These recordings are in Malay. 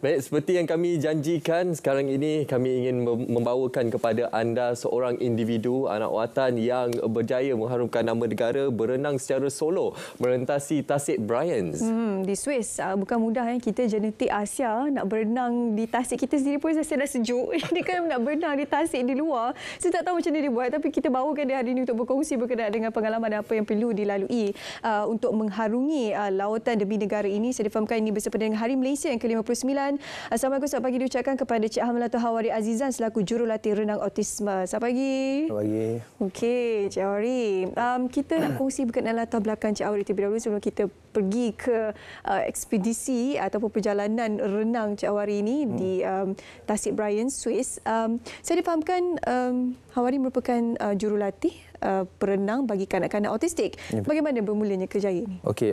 Baik, seperti yang kami janjikan, sekarang ini kami ingin membawakan kepada anda seorang individu anak watan yang berjaya mengharumkan nama negara berenang secara solo merentasi Tasik Bryans. Di Swiss bukan mudah kita genetik Asia nak berenang di Tasik. Kita sendiri pun rasa dah sejuk. Dia kan nak berenang di Tasik di luar. Saya tak tahu macam mana dia buat, tapi kita bawakan dia hari ini untuk berkongsi berkenaan dengan pengalaman apa yang perlu dilalui untuk mengharungi lautan demi negara ini. Saya difahamkan ini bersempena dengan Hari Malaysia yang ke-59. Assalamualaikum, selamat pagi diucapkan kepada Cik Hamalatul Hawari Azizan selaku jurulatih renang autisme. Selamat pagi. Selamat pagi. Okey, Cik Hawari. Kita nak kongsi berkenaan latar belakang Cik Hawari terlebih dahulu sebelum kita pergi ke ekspedisi ataupun perjalanan renang Cik Hawari ini di Tasik Bryans, Swiss. Saya difahamkan Hawari merupakan jurulatih perenang bagi kanak-kanak autistik. Bagaimana bermulanya kerjaya ini? Okey,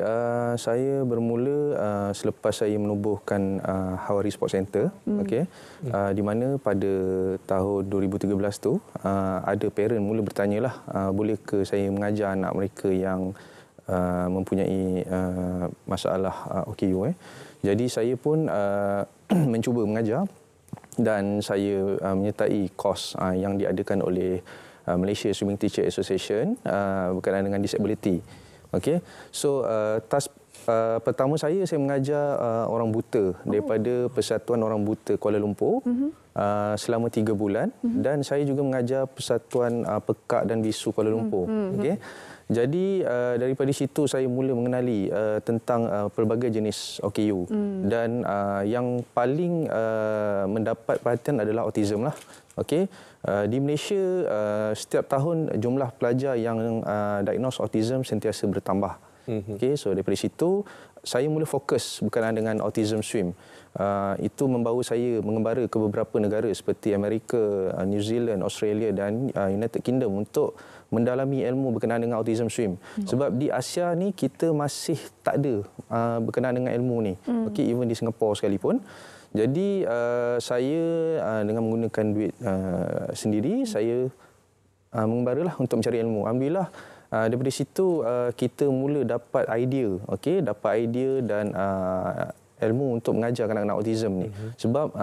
saya bermula selepas saya menubuhkan Hawari Sport Center, okey. Di mana pada tahun 2013 tu ada parent mula bertanyalah boleh ke saya mengajar anak mereka yang mempunyai masalah OKU. Jadi saya pun mencuba mengajar dan saya menyertai kos yang diadakan oleh Malaysia Swimming Teacher Association berkenaan dengan disability. Okey. So task pertama saya mengajar orang buta daripada Persatuan Orang Buta Kuala Lumpur selama 3 bulan dan saya juga mengajar Persatuan Pekak dan Bisu Kuala Lumpur. Okey. Jadi daripada situ saya mula mengenali tentang pelbagai jenis OKU dan yang paling mendapat perhatian adalah autism lah. Okey. Di Malaysia setiap tahun jumlah pelajar yang diagnos autism sentiasa bertambah. Okey, so daripada situ saya mula fokus berkenaan dengan Autism Swim. Itu membawa saya mengembara ke beberapa negara seperti Amerika, New Zealand, Australia dan United Kingdom untuk mendalami ilmu berkenaan dengan Autism Swim. Sebab di Asia ni kita masih tak ada berkenaan dengan ilmu ni. Okey, even di Singapura sekalipun. Jadi saya dengan menggunakan duit sendiri saya mengembaralah untuk mencari ilmu. Alhamdulillah daripada situ kita mula dapat idea, okey, dapat idea dan ilmu untuk mengajar kanak-kanak autism ni. Sebab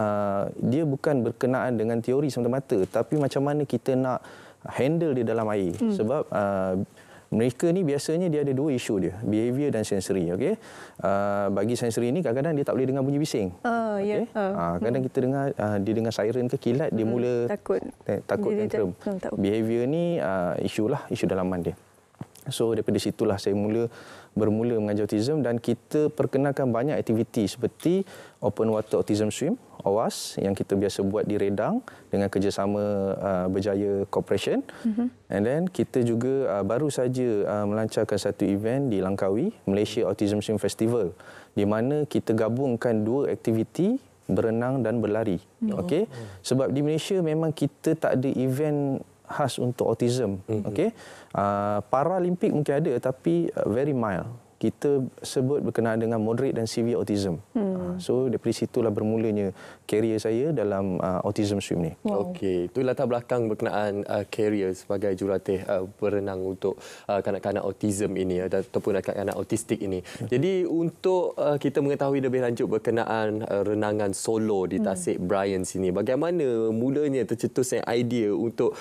dia bukan berkenaan dengan teori semata-mata, tapi macam mana kita nak handle dia dalam air. Sebab mereka ni biasanya dia ada dua isu dia, behavior dan sensory. Okey. Bagi sensory ni kadang-kadang dia tak boleh dengar bunyi bising. Okay? Kadang kita dengar dia dengar siren ke kilat dia mula takut tantrum. Behavior ni isu dalaman dia. So daripada situlah saya bermula mengajar autism dan kita perkenalkan banyak aktiviti seperti Open Water Autism Swim, OWAS, yang kita biasa buat di Redang dengan kerjasama Berjaya Corporation. And then kita juga baru saja melancarkan satu event di Langkawi, Malaysia Autism Swim Festival, di mana kita gabungkan dua aktiviti berenang dan berlari. Okey. Sebab di Malaysia memang kita tak ada event khas untuk autism. Okey. Paralimpik mungkin ada tapi very mild. Kita sebut berkenaan dengan moderate dan severe autism. So daripada situlah bermulanya karier saya dalam Autism Swim ni. Okey, itu latar belakang berkenaan karier sebagai jurulatih berenang untuk kanak-kanak autism ini ataupun kanak-kanak autistik ini. Jadi untuk kita mengetahui lebih lanjut berkenaan renangan solo di Tasik Bryans ini, bagaimana mulanya tercetusnya idea untuk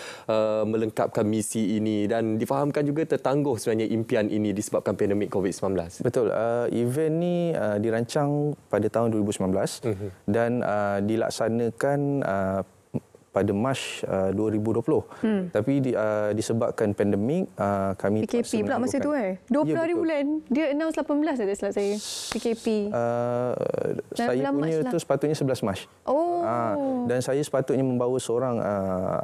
melengkapkan misi ini dan difahamkan juga tertangguh sebenarnya impian ini disebabkan pandemik COVID-19. Betul. Event ni dirancang pada tahun 2019 dan dilaksanakan pada Mac 2020. Tapi disebabkan pandemik kami PKP pula masa tu 20 hari bulan. Dia announce 18 tak silap saya. PKP. Saya punya tu sepatutnya 11 Mac. Dan saya sepatutnya membawa seorang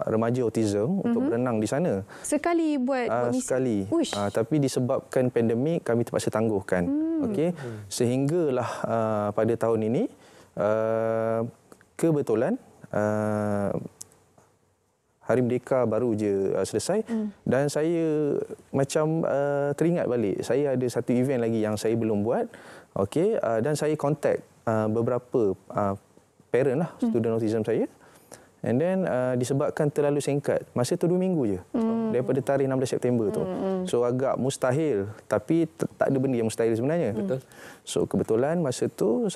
remaja autism untuk berenang di sana. Sekali buat misi. Sekali. Tapi disebabkan pandemik kami terpaksa tangguhkan. Okey. Sehinggalah pada tahun ini kebetulan Hari Merdeka baru je selesai dan saya macam teringat balik saya ada satu event lagi yang saya belum buat. Okey, dan saya contact beberapa parent lah student autism saya. And then disebabkan terlalu singkat, masa tu 2 minggu je daripada tarikh 16 September tu. So agak mustahil, tapi tak ada benda yang mustahil sebenarnya. Betul. So kebetulan masa tu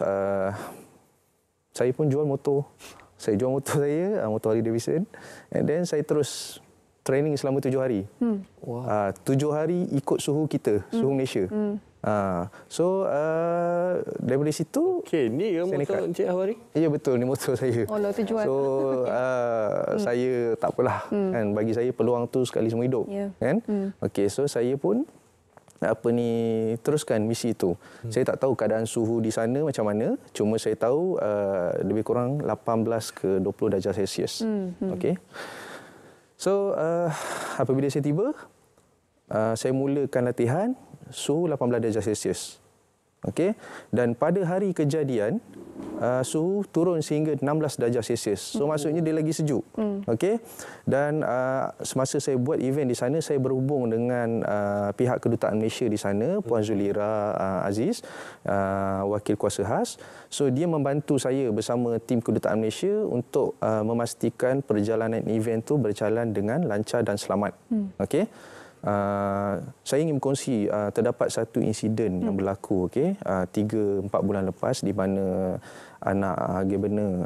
saya pun jual motor. Saya jual motor saya, motor Harley Davidson. And then saya terus training selama 7 hari. Wow. 7 hari ikut suhu kita, suhu Malaysia. So daripada situ ni ya motor Encik Ahwari? Ya betul, ni motor saya. Oh, tujuan. So saya tak apalah kan, bagi saya peluang tu sekali semua hidup kan. Okey, so saya pun teruskan misi itu. Saya tak tahu keadaan suhu di sana macam mana, cuma saya tahu lebih kurang 18 ke 20 darjah Celsius. Okey. So apabila saya tiba, saya mulakan latihan suhu 18 darjah Celsius. Okey. Dan pada hari kejadian suhu turun sehingga 16 darjah Celsius. So maksudnya dia lagi sejuk. Okey. Dan semasa saya buat event di sana, saya berhubung dengan pihak kedutaan Malaysia di sana, Puan Zulira Aziz, wakil kuasa khas. So dia membantu saya bersama tim kedutaan Malaysia untuk memastikan perjalanan event tu berjalan dengan lancar dan selamat. Okey. Saya ingin berkongsi terdapat satu insiden yang berlaku 3-4 bulan lepas di mana anak Gubernur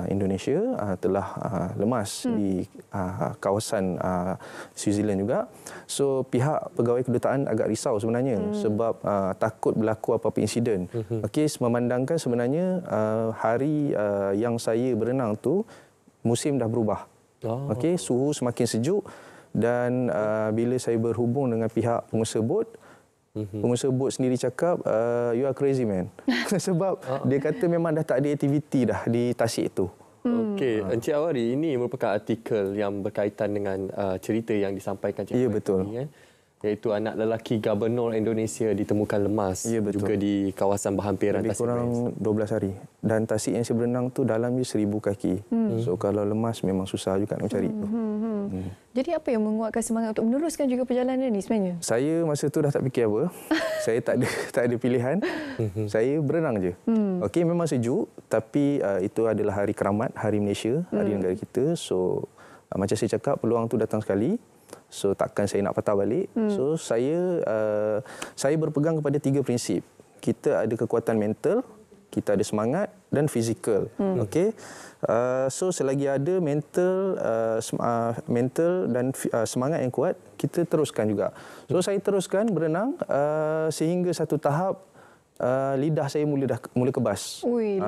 Indonesia telah lemas di kawasan Switzerland juga. So pihak pegawai kedutaan agak risau sebenarnya sebab takut berlaku apa-apa insiden. Okey, memandangkan sebenarnya hari yang saya berenang tu musim dah berubah. Okey, suhu semakin sejuk. Dan bila saya berhubung dengan pihak pengusaha bot, pengusaha bot sendiri cakap, you are crazy man. Sebab dia kata memang dah tak ada aktiviti dah di tasik itu. Okey, Encik Ahwari, ini merupakan artikel yang berkaitan dengan cerita yang disampaikan Encik Ya, Ahwari betul. Ini, kan? Iaitu anak lelaki Gubernur Indonesia ditemukan lemas juga di kawasan berhampiran lebih Tasik kurang 12 hari. Dan tasik yang saya berenang tu dalamnya 1000 kaki. So kalau lemas memang susah juga nak cari tu. Jadi apa yang menguatkan semangat untuk meneruskan juga perjalanan ni sebenarnya? Saya masa tu dah tak fikir apa. Saya tak ada pilihan. Saya berenang je. Okey, memang sejuk tapi itu adalah hari keramat, hari Malaysia, hari negara kita. So macam saya cakap, peluang tu datang sekali. So takkan saya nak patah balik. So saya berpegang kepada 3 prinsip. Kita ada kekuatan mental, kita ada semangat dan fizikal. Okey. So selagi ada mental dan semangat yang kuat, kita teruskan juga. So saya teruskan berenang sehingga satu tahap lidah saya mula kebas.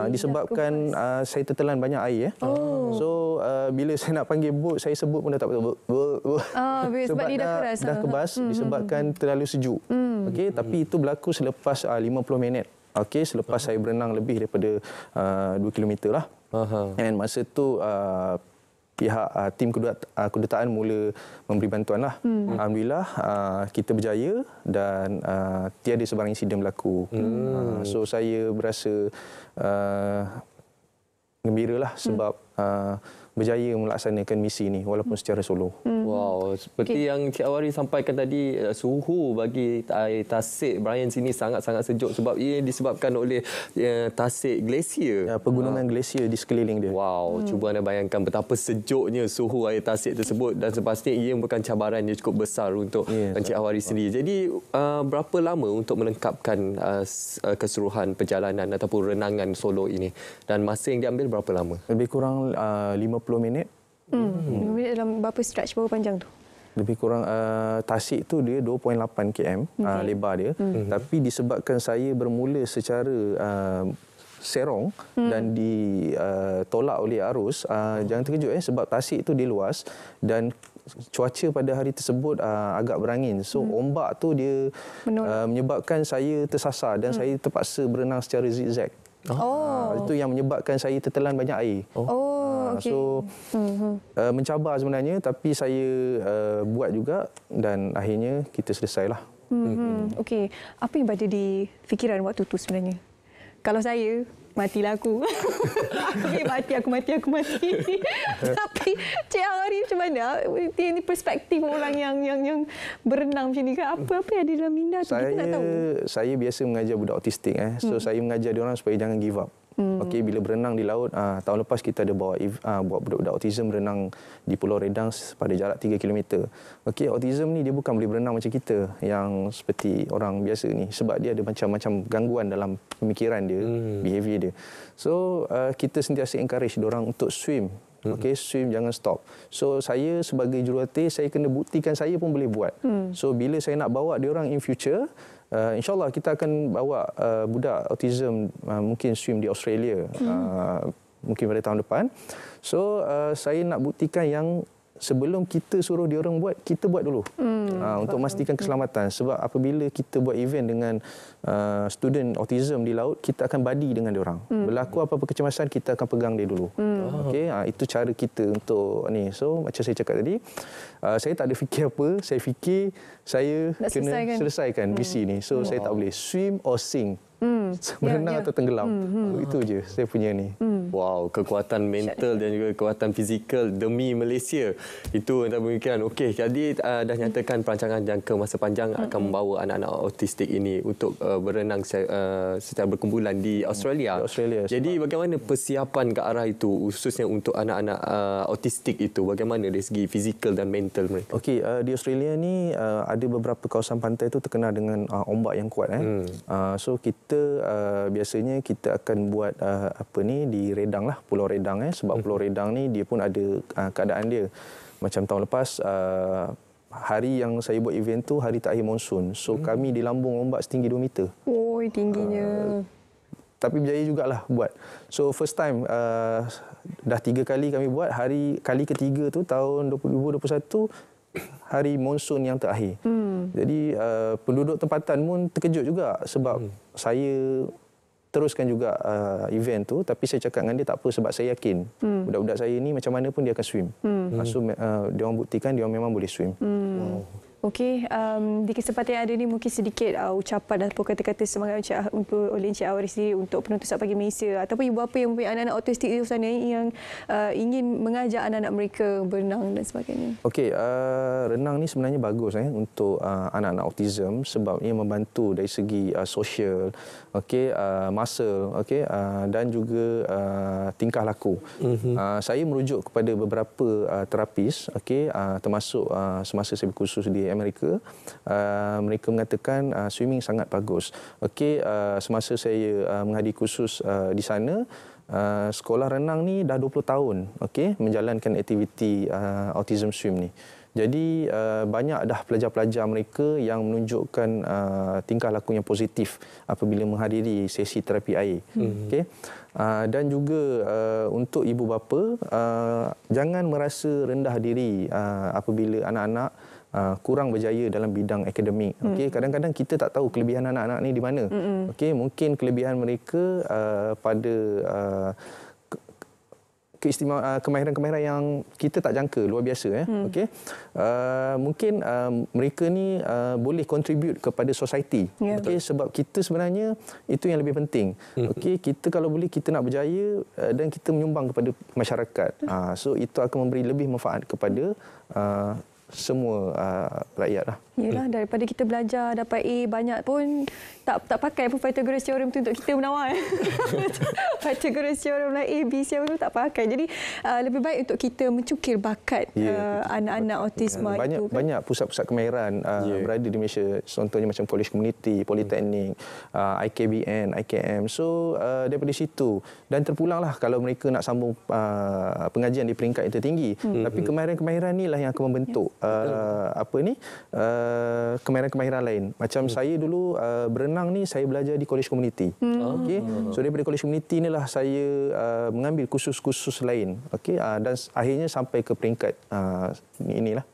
Disebabkan saya tertelan banyak air. So bila saya nak panggil bot, saya sebut pun dah tak betul. Sebab lidah keras. Dah kebas disebabkan terlalu sejuk. Okey, tapi itu berlaku selepas 50 minit. Okey, selepas saya berenang lebih daripada 2 km lah. Dan masa tu pihak tim kedutaan mula memberi bantuan lah. Alhamdulillah kita berjaya dan tiada sebarang insiden berlaku. So saya berasa gembira lah sebab berjaya melaksanakan misi ini walaupun secara solo. Wow, seperti yang Cik Ahwari sampaikan tadi, suhu bagi air Tasik Brian sini sangat-sangat sejuk sebab ia disebabkan oleh tasik glasier. Pegunungan glasier di sekeliling dia. Wow, cuba anda bayangkan betapa sejuknya suhu air tasik tersebut dan sepastinya ia merupakan cabaran yang cukup besar untuk Encik Ahwari sendiri. Jadi berapa lama untuk melengkapkan keseluruhan perjalanan ataupun renangan solo ini dan masa yang diambil berapa lama? Lebih kurang 50 minit. 50 minit dalam berapa stretch, berapa panjang tu? Lebih kurang tasik tu dia 2.8 km lebar dia. Tapi disebabkan saya bermula secara serong dan ditolak oleh arus, jangan terkejut sebab tasik tu dia luas dan cuaca pada hari tersebut agak berangin. So ombak tu dia menyebabkan saya tersasar dan saya terpaksa berenang secara zigzag. Itu yang menyebabkan saya tertelan banyak air. Okay. So mencabar sebenarnya tapi saya buat juga dan akhirnya kita selesailah. Okey, apa yang berada di fikiran waktu tu sebenarnya? Kalau saya, matilah aku. Aku mati. Tapi Cik Ahwari macam mana? Ini perspektif orang yang berenang macam ni kan? Apa yang ada dalam minda tu? Kita nak tahu. Saya biasa mengajar budak autistik. So saya mengajar dia orang supaya jangan give up. Okey, bila berenang di laut, tahun lepas kita ada buat budak-budak autism berenang di Pulau Redang pada jarak 3 km. Okey, autism ni dia bukan boleh berenang macam kita yang seperti orang biasa ni, sebab dia ada macam-macam gangguan dalam pemikiran dia, behavior dia. So kita sentiasa encourage diorang untuk swim. Okey, swim, jangan stop. So saya sebagai jurulatih, saya kena buktikan saya pun boleh buat. So bila saya nak bawa diorang in future, InsyaAllah kita akan bawa budak autism mungkin swim di Australia mungkin pada tahun depan. So saya nak buktikan yang sebelum kita suruh diorang buat, kita buat dulu untuk memastikan keselamatan. Sebab apabila kita buat event dengan student autism di laut, kita akan buddy dengan diorang. Berlaku apa-apa kecemasan, kita akan pegang dia dulu. Okey, itu cara kita untuk ni. So macam saya cakap tadi, saya tak ada fikir apa, saya fikir saya nak kena selesaikan misi ni. So saya tak boleh swim or sing. Berenang atau tenggelam. Itu je saya punya ni. Wow, kekuatan mental dan juga kekuatan fizikal demi Malaysia. Itu antara pemikiran. Okey, jadi dah nyatakan perancangan jangka masa panjang akan membawa anak-anak autistik ini untuk berenang secara berkumpulan di Australia. Jadi bagaimana persiapan ke arah itu, khususnya untuk anak-anak autistik itu? Bagaimana dari segi fizikal dan mental mereka? Okey, di Australia ni ada beberapa kawasan pantai itu terkenal dengan ombak yang kuat. So kita biasanya kita akan buat apa ni di Redang lah, Pulau Redang sebab Pulau Redang ni dia pun ada keadaan dia. Macam tahun lepas hari yang saya buat event tu hari terakhir monsun. So kami di lambung ombak setinggi 2 meter. Oh, tingginya. Tapi berjaya jugalah buat. So first time dah 3 kali kami buat, kali ketiga tu tahun 2021 hari monsun yang terakhir. Jadi penduduk tempatan pun terkejut juga sebab saya teruskan juga event tu, tapi saya cakap dengan dia tak apa sebab saya yakin budak-budak saya ni macam mana pun dia akan swim. So dia orang buktikan dia orang memang boleh swim. Wow. Okey, di kesempatan yang ada ni mungkin sedikit ucapan ataupun kata-kata semangat oleh Encik Awari sendiri untuk penonton Saat Pagi Malaysia ataupun ibu bapa yang mempunyai anak-anak autistik di sana yang ingin mengajak anak-anak mereka berenang dan sebagainya. Okey, renang ni sebenarnya bagus untuk anak-anak autism sebab ia membantu dari segi sosial, okey, muscle, okey, dan juga tingkah laku. Saya merujuk kepada beberapa terapis, okey, termasuk semasa saya berkursus di Amerika, mereka mengatakan swimming sangat bagus. Okey, semasa saya menghadiri kursus di sana, sekolah renang ni dah 20 tahun, okey, menjalankan aktiviti autism swim ni. Jadi banyak dah pelajar-pelajar mereka yang menunjukkan tingkah laku yang positif apabila menghadiri sesi terapi air. Okey. Dan juga untuk ibu bapa, jangan merasa rendah diri apabila anak-anak kurang berjaya dalam bidang akademik. Okey, kadang-kadang kita tak tahu kelebihan anak-anak ni di mana. Okey, mungkin kelebihan mereka pada keistimewaan kemahiran-kemahiran yang kita tak jangka, luar biasa. Okey, mungkin mereka ni boleh contribute kepada society. Okey, sebab kita sebenarnya itu yang lebih penting. Okey, kita kalau boleh kita nak berjaya dan kita menyumbang kepada masyarakat. So itu akan memberi lebih manfaat kepada semua rakyat lah. Yalah, daripada kita belajar dapat A banyak pun tak pakai pun Pythagoras theorem tu untuk kita menawar. Pythagoras theorem lah A, B, C tu tak pakai. Jadi lebih baik untuk kita mencukir bakat anak-anak autisma itu. Banyak pusat-pusat kemahiran berada di Malaysia. Contohnya macam College Community, Politeknik, IKBN, IKM. So daripada situ dan terpulanglah kalau mereka nak sambung pengajian di peringkat yang tertinggi. Tapi kemahiran-kemahiran inilah yang akan membentuk kemahiran-kemahiran lain. Macam saya dulu berenang ni saya belajar di College Community. Okey. So daripada College Community inilah saya mengambil kursus-kursus lain. Okey, dan akhirnya sampai ke peringkat inilah.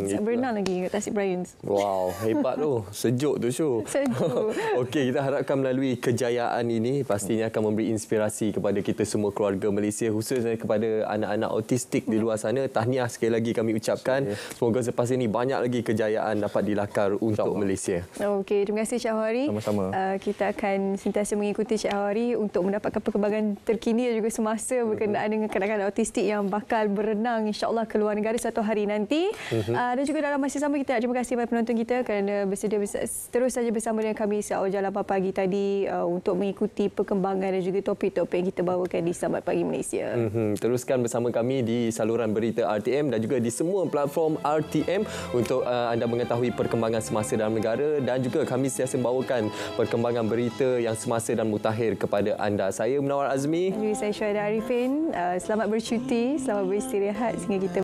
Saya berenang lagi kat Tasik Bryans. Wow, hebat tu. Sejuk tu Syu. Sejuk. Okey, kita harapkan melalui kejayaan ini pastinya akan memberi inspirasi kepada kita semua keluarga Malaysia, khususnya kepada anak-anak autistik di luar sana. Tahniah sekali lagi kami ucapkan. Semoga selepas ini banyak lagi kejayaan berkenaan dapat dilakar untuk Malaysia. Okey, terima kasih Cik Hawari. Sama-sama. Kita akan sentiasa mengikuti Cik Hawari untuk mendapatkan perkembangan terkini dan juga semasa berkenaan dengan kanak-kanak autistik yang bakal berenang insya-Allah ke luar negara suatu hari nanti. Dan juga dalam masa sama kita nak terima kasih kepada penonton kita kerana bersedia terus saja bersama dengan kami sejak jam 8 pagi tadi untuk mengikuti perkembangan dan juga topik-topik yang kita bawakan di Selamat Pagi Malaysia. Teruskan bersama kami di saluran berita RTM dan juga di semua platform RTM untuk anda mengetahui perkembangan semasa dalam negara, dan juga kami sentiasa bawakan perkembangan berita yang semasa dan mutakhir kepada anda. Saya Munawar Azmi. Saya Syuhada Arifin. Selamat bercuti, selamat beristirahat sehingga kita